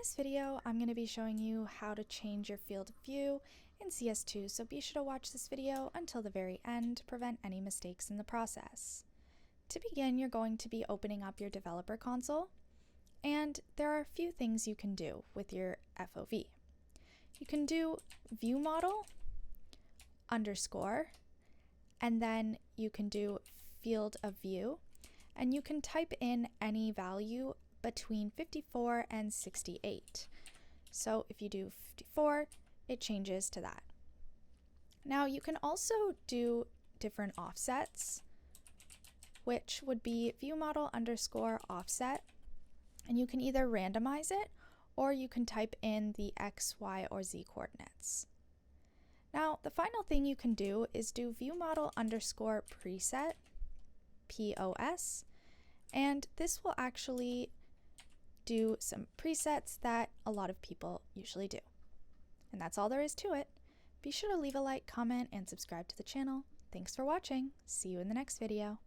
this video, I'm going to be showing you how to change your field of view in CS2, so be sure to watch this video until the very end to prevent any mistakes in the process. To begin, you're going to be opening up your developer console, and there are a few things you can do with your FOV. You can do Viewmodel _ and then you can do field of view, and you can type in any value between 54 and 68. So if you do 54, it changes to that. Now you can also do different offsets, which would be Viewmodel _ offset, and you can either randomize it or you can type in the X, Y, or Z coordinates. Now the final thing you can do is do Viewmodel _ preset, POS, and this will actually do some presets that a lot of people usually do. And that's all there is to it. Be sure to leave a like, comment, and subscribe to the channel. Thanks for watching. See you in the next video.